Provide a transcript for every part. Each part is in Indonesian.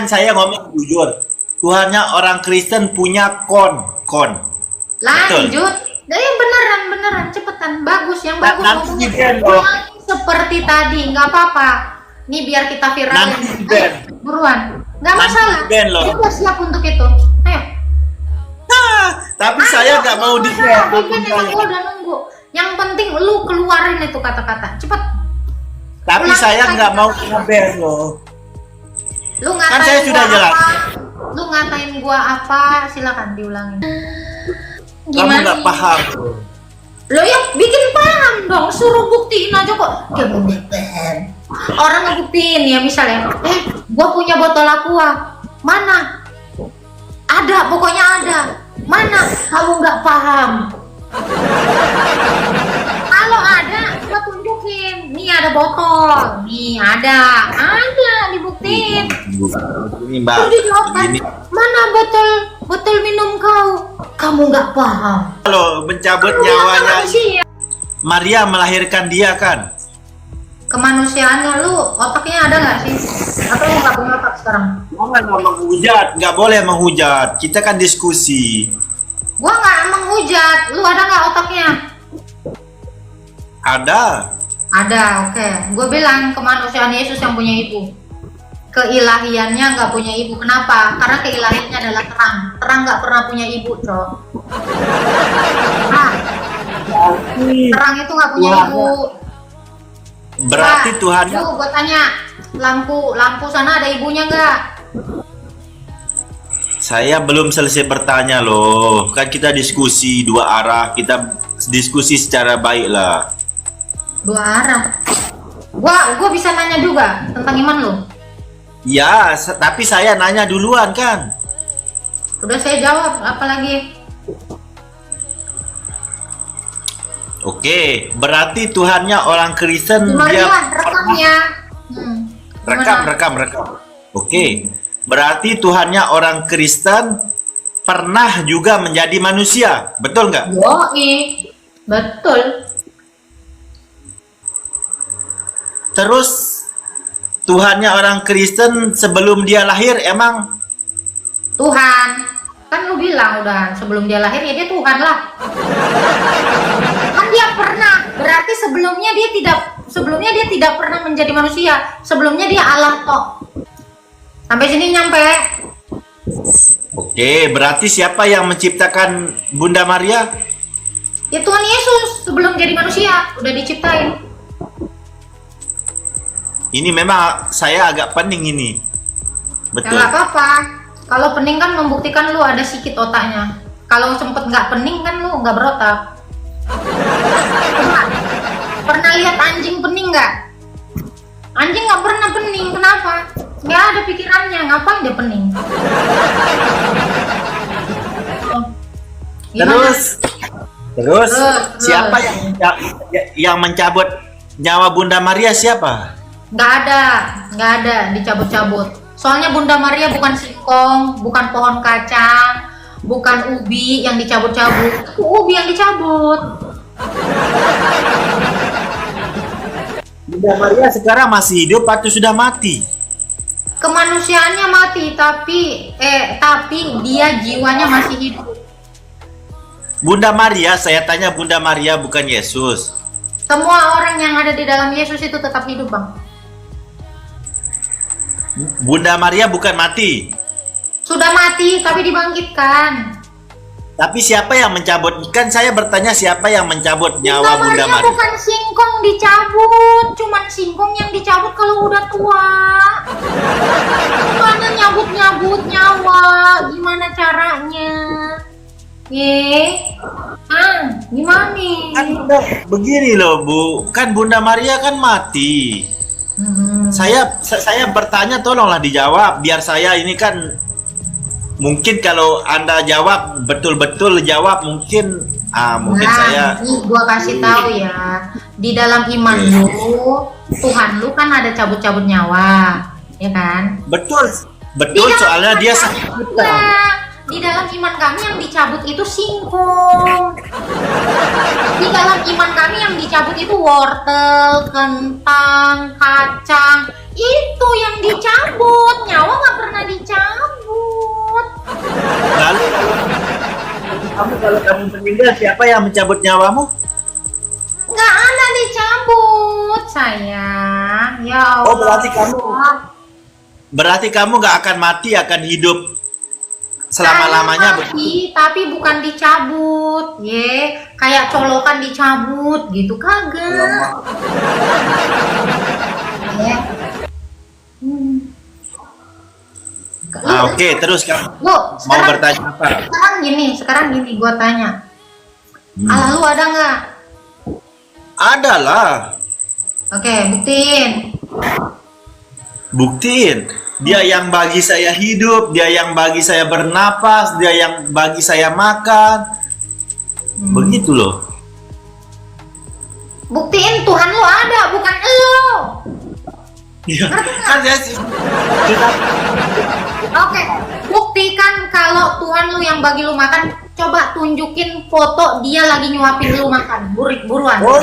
Saya ngomong jujur. Tuhannya orang Kristen punya kon. Lanjut. Nah, yang beneran cepetan, bagus, yang bagus ngomongnya. Seperti tadi, nggak apa-apa. Nih biar kita viralin. Buruan, nggak masalah. Kita siap untuk itu. Ayo. Tapi saya nggak mau di share. Gue udah nunggu. Yang penting lu keluarin itu kata-kata, cepet. Tapi saya nggak mau nge-ban loh. Lu ngatain kan saya sudah jelas. Lu ngatain gua apa? Silakan diulangin. Kamu nggak paham. Lo ya bikin paham dong, suruh buktiin aja kok. Orang ngebuktiin ya misalnya, gua punya botol aqua. Mana? Ada, pokoknya ada. Mana? Kamu nggak paham. Kalau ada, gua tunjukin. Nih ada botol. Nih ada dibuktiin. Ini Mbak. Terus dijawabkan, mana botol minum kau? Kamu nggak paham. Kalau mencabut nyawanya Maria melahirkan dia kan? Kemanusiaannya lu otaknya ada nggak sih? Atau lu nggak punya otak sekarang? Jangan menghujat, nggak boleh menghujat. Kita kan diskusi. Gua nggak menghujat. Lu ada nggak otaknya? Ada. Ada, oke. Gue bilang kemanusiaan Yesus yang punya ibu. Keilahiannya nggak punya ibu. Kenapa? Karena keilahiannya adalah terang. Terang nggak pernah punya ibu, Cok. Nah, terang itu nggak punya ibu. Berarti Tuhan. Gue tanya, lampu sana ada ibunya nggak? Saya belum selesai bertanya loh. Kan kita diskusi dua arah. Kita diskusi secara baik lah. Dua arah. Gua bisa nanya juga tentang iman lo. Ya, tapi saya nanya duluan kan. Udah saya jawab, apalagi? Oke, berarti Tuhannya orang Kristen. Dia rekamnya. Rekam. Oke, berarti Tuhannya orang Kristen pernah juga menjadi manusia, betul nggak? Yoi, betul. Terus Tuhannya orang Kristen sebelum dia lahir emang Tuhan. Kan lu bilang udah sebelum dia lahir ya dia Tuhan lah. Kan dia pernah, berarti sebelumnya dia tidak pernah menjadi manusia. Sebelumnya dia Allah toh. Sampai sini nyampe. Oke, berarti siapa yang menciptakan Bunda Maria? Ya Tuhan Yesus sebelum jadi manusia udah diciptain. Ini memang saya agak pening ini. Betul. Ya nggak apa-apa. Kalau pening kan membuktikan lu ada sikit otaknya. Kalau sempet nggak pening kan lu nggak berotak. Pernah lihat anjing pening nggak? Anjing nggak pernah pening. Kenapa? Nggak ada pikirannya. Ngapain dia pening? Terus siapa yang mencabut nyawa Bunda Maria siapa? Nggak ada dicabut-cabut. Soalnya Bunda Maria bukan singkong, bukan pohon kacang, bukan ubi yang dicabut-cabut. Ubi yang dicabut. Bunda Maria sekarang masih hidup atau sudah mati? Kemanusiaannya mati, tapi dia jiwanya masih hidup. Bunda Maria, saya tanya Bunda Maria bukan Yesus. Semua orang yang ada di dalam Yesus itu tetap hidup, Bang. Bunda Maria bukan mati. Sudah mati tapi dibangkitkan. Tapi siapa yang mencabut? Kan saya bertanya siapa yang mencabut nyawa Bunda Maria? Bukan singkong dicabut, cuman singkong yang dicabut kalau udah tua. Gimana nyabut nyawa? Gimana caranya? Gimana nih? Kan begini loh Bu, kan Bunda Maria kan mati. Saya bertanya tolonglah dijawab biar saya ini kan mungkin kalau Anda jawab betul-betul jawab mungkin saya ini gua kasih tahu ya, di dalam iman lu Tuhan lu kan ada cabut-cabut nyawa, ya kan? Betul soalnya dia sakit. Di dalam iman kami yang dicabut itu singkong. Di dalam iman kami yang dicabut itu wortel, kentang, kacang. Itu yang dicabut. Nyawa kalau kamu meninggal, siapa yang mencabut nyawamu? Nggak ada dicabut, sayang. Ya Allah. Oh, berarti kamu nggak akan mati, akan hidup selama-lamanya. Tapi bukan dicabut, kayak colokan dicabut gitu, kagak. Oke, terus kamu mau bertanya apa? Sekarang gini, gua tanya. Allah lu ada nggak? Ada lah. Oke, buktiin. Dia yang bagi saya hidup, dia yang bagi saya bernapas, dia yang bagi saya makan. Begitu loh. Buktiin Tuhan lo ada, bukan lo. Iya, kan saya sih. Oke, buktikan kalau Tuhan lu yang bagi lu makan. Coba tunjukin foto dia lagi nyuapin lu makan. Buruan. Buruan.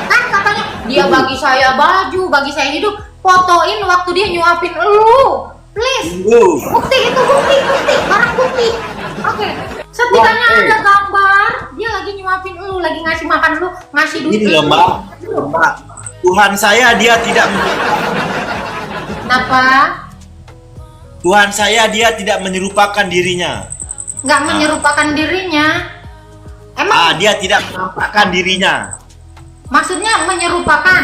Kan katanya dia bagi saya baju, bagi saya hidup. Fotoin waktu dia nyuapin lu. Please. Bukti. Barang bukti. Oke. Setidaknya ada gambar dia lagi nyuapin lu, lagi ngasih makan lu, ngasih duit. Ini loh, Mbak. Tuhan saya dia tidak. Kenapa? Tuhan saya dia tidak menyerupakan dirinya. Nggak menyerupakan dirinya. Emang? Dia tidak menampakkan dirinya. Maksudnya menyerupakan?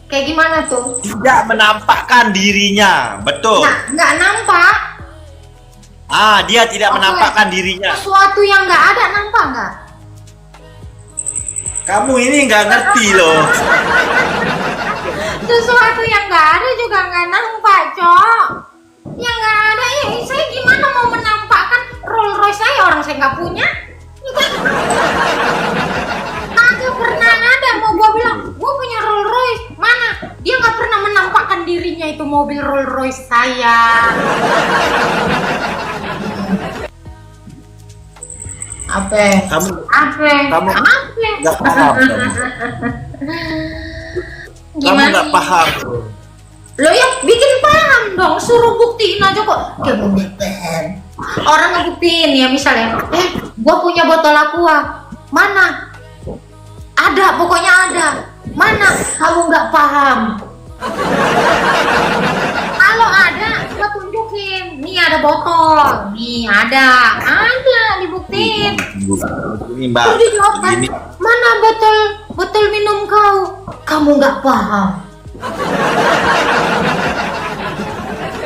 Kayak gimana tuh? Tidak menampakkan dirinya, betul. Nggak nampak. Dia tidak menampakkan dirinya. Sesuatu yang nggak ada nampak nggak? Kamu ini nggak ngerti loh. Sesuatu yang nggak ada juga nggak nampak, Cok. Yang nggak ada, saya gimana mau menampakkan Rolls Royce saya, orang saya nggak punya. Kagak pernah ada, mau gua bilang gua punya Rolls Royce, mana? Dia nggak pernah menampakkan dirinya itu mobil Rolls Royce saya. Kamu nggak paham. Kamu nggak paham. Lo ya bikin paham dong, suruh buktiin aja kok. Orang ngebuktiin ya, misalnya, gua punya botol aqua, mana? Ada, pokoknya ada. Mana? Kamu nggak paham. Kalau ada, gua tunjukin. Nih ada botol, nih ada dibuktiin. Ini Mbak. Terus dijawabkan, mana botol minum kau? Kamu nggak paham.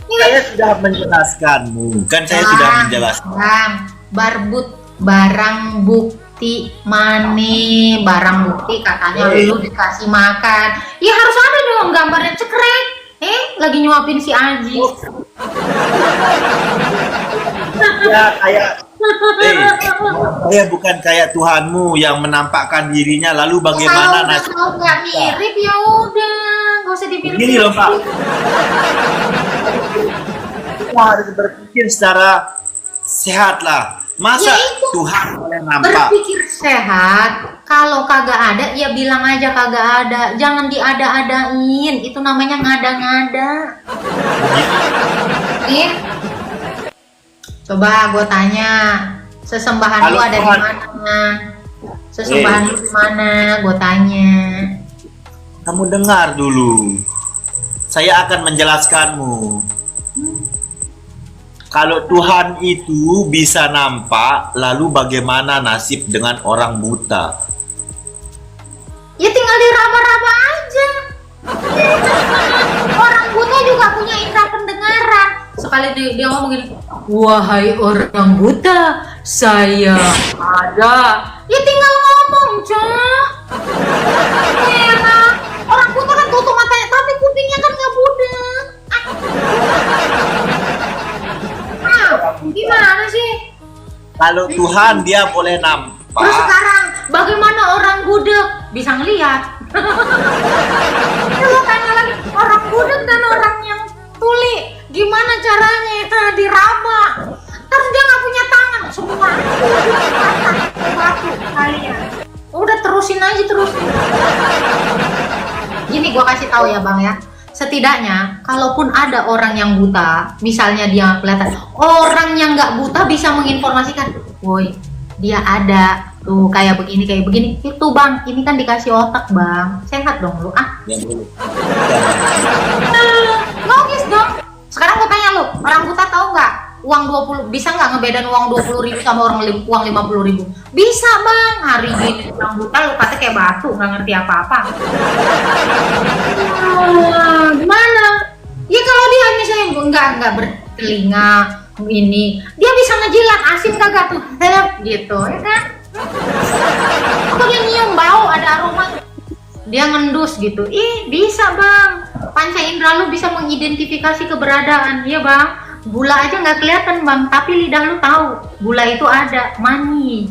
Saya sudah menjelaskanmu, kan saya sudah menjelaskan. Barang bukti mane, barang bukti katanya lu dikasih makan. Ya harus ada dong gambarnya, cekrek. Lagi nyuapin si Aji. Ya saya bukan kayak Tuhanmu yang menampakkan dirinya, lalu bagaimana nasib? Kalau nggak mirip ya udah, nggak usah dimirip. Gini loh Pak, kita harus berpikir secara sehat lah. Masa Tuhan boleh nampak? Berpikir sehat, kalau kagak ada ya bilang aja kagak ada, jangan diada-adain, itu namanya ngada-ngada. Coba gue tanya, sesembahan lu ada di mana? Sesembahan lu di mana? Gue tanya. Kamu dengar dulu. Saya akan menjelaskanmu. Kalau Tuhan itu bisa nampak, lalu bagaimana nasib dengan orang buta? Ya tinggal diraba-raba aja. Orang buta juga punya indera pendengaran. Sekali dia ngomong gini, wahai orang buta, saya ada. Ya tinggal ngomong, Cok. Orang buta kan tutup matanya, tapi kupingnya kan nggak budek. Gimana sih? Kalau Tuhan dia boleh nampak. Terus sekarang, bagaimana orang budek bisa ngelihat? Kalau tanya lagi, orang budek dan orang yang tuli, gimana caranya diraba? Terus dia nggak punya tangan, semua batu kalian. Udah terusin aja. Gini gua kasih tahu ya Bang ya. setidaknya kalaupun ada orang yang buta, misalnya dia kelihatan, orang yang nggak buta bisa menginformasikan, woi dia ada tuh kayak begini, itu bang, ini kan dikasih otak bang, sehat dong lu ah. Logis dong. Sekarang gue tanya lu, orang buta tahu nggak uang 20, bisa nggak ngebedain uang 20.000 sama uang 50.000? Bisa bang. Hari ini orang buta lu kata kayak batu, nggak ngerti apa-apa. Gimana? Ya kalau dia misalnya nggak bertelinga ini, dia bisa ngejilat asin kagak tuh, gitu ya kan? Aku dia nyium bau ada aroma, dia ngendus gitu, bisa bang. Panca indera lu bisa mengidentifikasi keberadaan, ya bang. Gula aja nggak kelihatan bang, tapi lidah lu tahu gula itu ada, manis.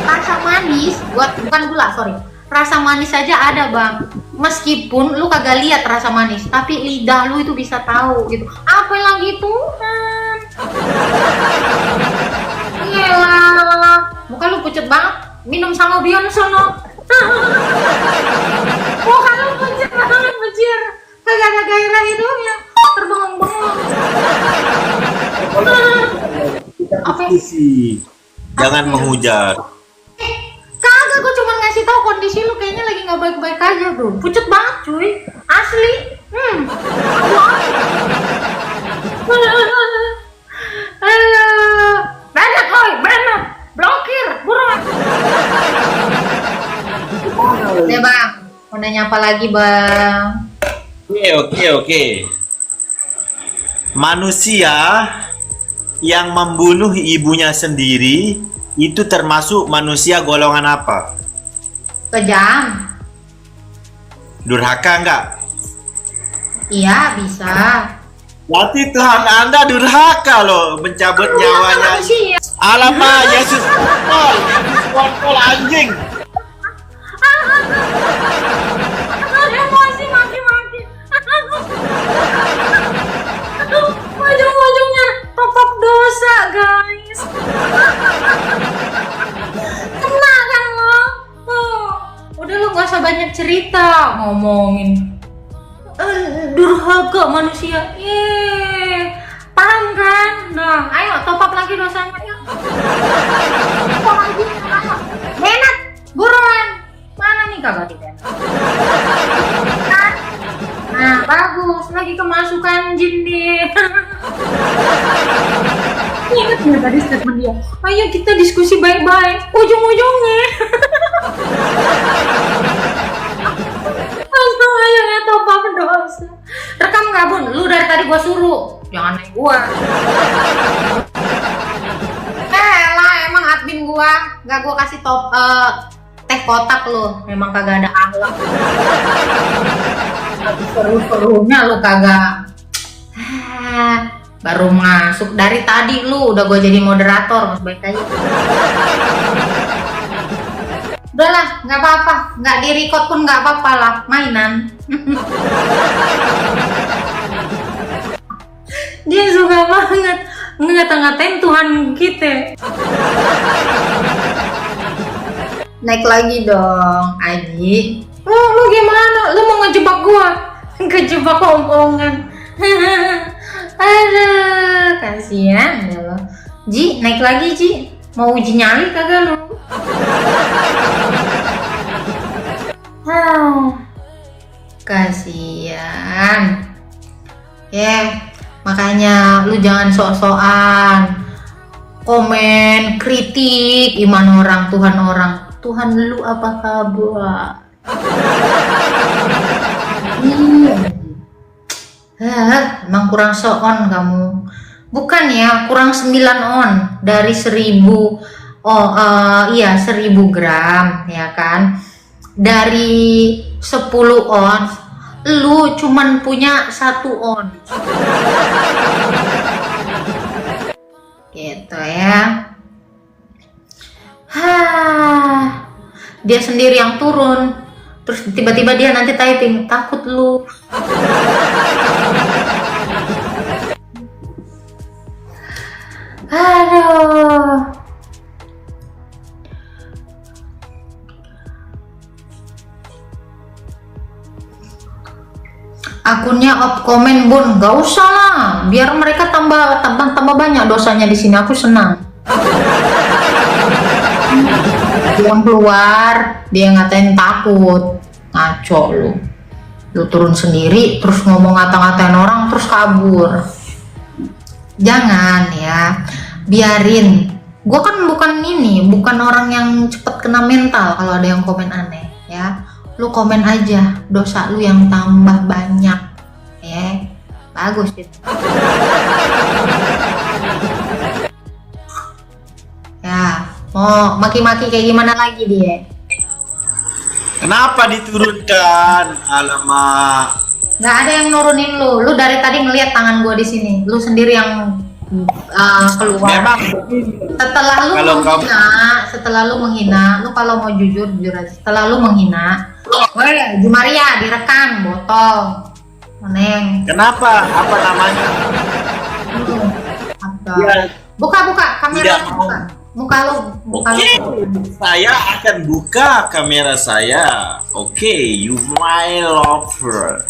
Rasa manis, bukan gula, sorry. Rasa manis aja ada bang. Meskipun lu kagak lihat rasa manis, tapi lidah lu itu bisa tahu gitu. Apa lagi Tuhan? Iyalah, muka lu pucet banget. Minum sama Bion sono. Muka lu pucet banget, bejir. Kagak ada gairah hidungnya, terbengong-bengong. Apa sih? Jangan menghujat. Kagak, gue cuma ngasih tahu kondisi lu kayaknya lagi nggak baik-baik aja bro. Pucet banget cuy, asli. Banyak oi, banyak. Blokir, buruan. Ya bang, mau nanya apa lagi bang? Oke. Manusia yang membunuh ibunya sendiri itu termasuk manusia golongan apa? Kejam. Durhaka enggak? Iya bisa. Berarti Tuhan Anda durhaka loh, mencabut nyawanya. Alamak, Yesus kontol anjing. Emosi maki-maki. Ujung-ujungnya top dosa guys. Kena kan lo? Udah lo gak usah banyak cerita ngomongin durhaka manusia. Paham kan? Nah, ayo top up lagi dosanya ya. Top lagi, ayo. Benat, buruan. Mana nih kagak tidak? Nah, bagus. Lagi kemasukan jin nih. Ingat nggak tadi statement dia? Ayo kita diskusi baik-baik. Ujung-ujungnya. Langsung aja ya top up dosa. Rekam nggak bun? Lu dari tadi gua suruh. Jangan naik gua. Lah emang admin gua nggak gua kasih top teh kotak lu. Memang kagak ada akhlak. Seru-serunya lu kagak. Baru masuk dari tadi lu udah gue jadi moderator, mas baik aja. Udahlah, nggak apa-apa, nggak di record pun nggak apa-apa lah, mainan. Dia suka banget ngata-ngatain Tuhan kita. Naik lagi dong, Aji. Lu gimana? Lu mau ngejebak gua? Ngejebak omongan. Aduh, kasihan ya lo. Ji, naik lagi Ji. Mau uji nyali kagak lu? Kasihan. Makanya lu jangan sok-sokan komen, kritik iman orang, Tuhan orang. Tuhan lu apa kabar? Emang kurang so-on kamu. Bukan ya, kurang 9 on dari 1000. Iya 1000 gram ya kan. Dari 10 on lu cuman punya 1 on. Gitu ya. Dia sendiri yang turun. Terus tiba-tiba dia nanti typing, takut lu. Aduh. komen Bun, gak usah lah, biar mereka tambah banyak dosanya di sini. Aku senang. Yang keluar dia ngatain takut, ngaco lu turun sendiri terus ngomong ngata-ngatain orang terus kabur. Jangan ya, biarin. Gue kan bukan orang yang cepet kena mental kalau ada yang komen aneh ya. Lu komen aja, dosa lu yang tambah banyak ya. Bagus gitu. Ya, mau maki-maki kayak gimana lagi dia? Kenapa diturunkan? Alamak. Nggak ada yang nurunin lu. Lu dari tadi ngelihat tangan gua di sini. Lu sendiri yang keluar. Memang setelah lu menghina, lu kalau mau jujur aja. Setelah lu menghina, Jumaria direkam botol. Neng. Kenapa? Apa namanya? Buka kamera buka. Muka lu. Saya akan buka kamera saya. Oke, you my lover.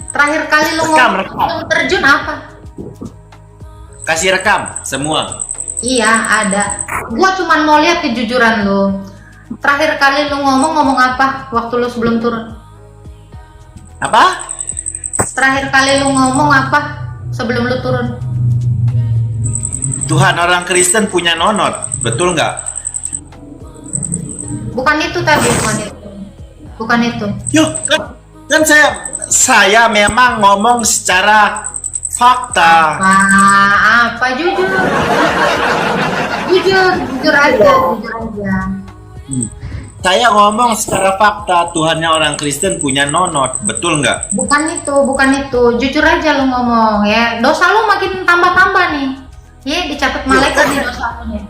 Terakhir kali lu ngomong terjun apa? Kasih rekam semua. Iya, ada. Gua cuman mau lihat kejujuran lu. Terakhir kali lu ngomong apa waktu lu sebelum turun? Apa? Terakhir kali lu ngomong apa sebelum lu turun? Tuhan orang Kristen punya nonot, betul nggak? Bukan itu tadi, bukan itu. Yuk, kan saya memang ngomong secara fakta. Apa jujur aja. Saya ngomong secara fakta, Tuhannya orang Kristen punya nonot, betul nggak? Bukan itu. Jujur aja lu ngomong ya. Dosa lu makin tambah nih. Ya, dicatat malaikat nih dosa lu nih.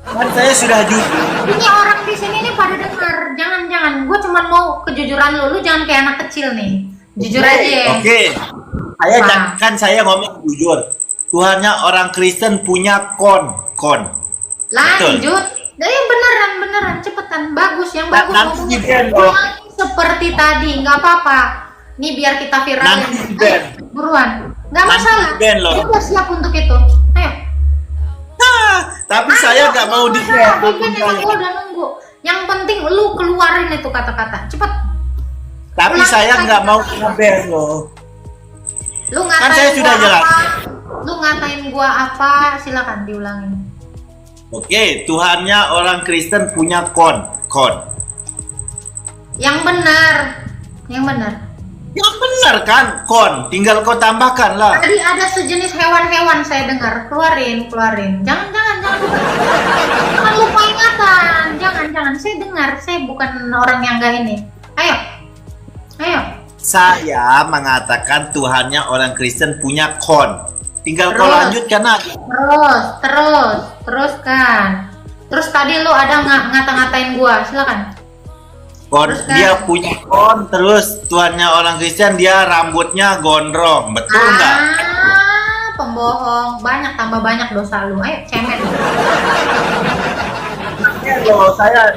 Kan saya sudah jujur. Ini orang di sini nih pada dengar. Jangan. Gue cuma mau kejujuran lu. Lu jangan kayak anak kecil nih. Jujur aja. Oke. Saya ngomong jujur. Tuhannya orang Kristen punya kon. Lanjut. Yang beneran cepetan. Bagus, yang bagus ngomongnya. Seperti tadi, nggak apa-apa. Nih biar kita viralin. Buruan. Nggak masalah. Gue siap untuk itu. Ayo. Tapi saya nggak mau di-share. Gue udah nunggu. Yang penting lu keluarin itu kata-kata. Cepet. Tapi saya nggak mau nge-ban loh. Lu ngatain kan saya sudah jelas. Lu ngatain gua apa? Silakan diulangin. Oke, Tuhannya orang Kristen punya kon. Yang benar. Yang benar kan, kon. Tinggal kau tambahkan lah. Tadi ada sejenis hewan-hewan saya dengar. Keluarin. Jangan. Jangan lupa ingatan. Jangan. Saya dengar. Saya bukan orang yang enggak ini. Ayo. Saya mengatakan Tuhannya orang Kristen punya kon. Tinggal kau lanjutkan aja. Teruskan. Terus tadi lu ada ngata-ngatain gua. Silakan. Dia punya kon, terus Tuhannya orang Kristen dia rambutnya gondrong, betul nggak? Pembohong, tambah banyak dosa lu. Ayo cemen. Saya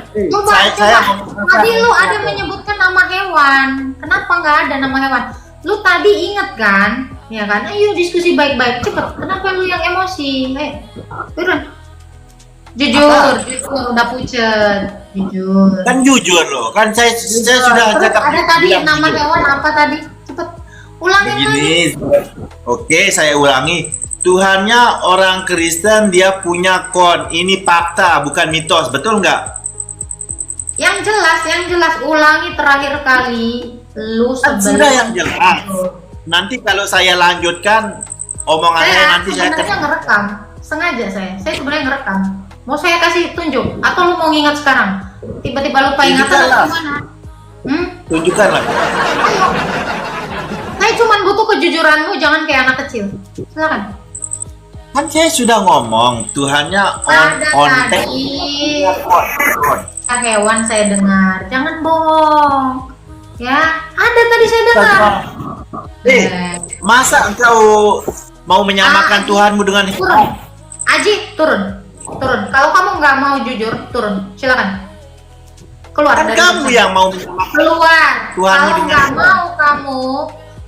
tadi lu ada menyebutkan nama hewan. Kenapa nggak ada nama hewan? Lu tadi inget kan? Ya kan? Ayo diskusi baik-baik. Cepet. Kenapa lu yang emosi? Ayo, turun. Jujur, udah pucet. Jujur. Kan jujur loh. Kan saya sudah cakap. Ada tadi nama hewan apa tadi? Cepet. Ulangin lagi. Oke, saya ulangi. Tuhannya orang Kristen dia punya kon. Ini fakta, bukan mitos. Betul nggak? Yang jelas. Ulangi terakhir kali. Lu sudah yang jelas. Nanti kalau saya lanjutkan omongan saya nanti saya ngerekam. Sengaja saya sebenarnya ngerekam. Mau saya kasih tunjuk atau lu mau ngingat sekarang? Tiba-tiba lupa ingatan atau gimana? Tunjukkan lah. Ayo. Saya cuma butuh kejujuranmu, jangan kayak anak kecil. Silakan. Kan saya sudah ngomong Tuhannya on hewan saya dengar. Jangan bohong. Ya, ada tadi saya dengar. Masa engkau mau menyamakan Tuhanmu dengan turun. Aji, turun. Kalau kamu nggak mau jujur, turun. Silakan. Keluar Kan dari kamu kursi. yang mau Keluar. Tuhanmu Kalau dengan nggak mau kamu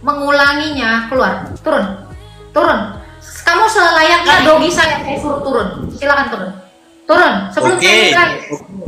mengulanginya, keluar. Turun. Turun. Kamu selayaknya dogi saya suruh turun. Silakan turun. Turun. Sebelum Oke. saya mulai. Oke.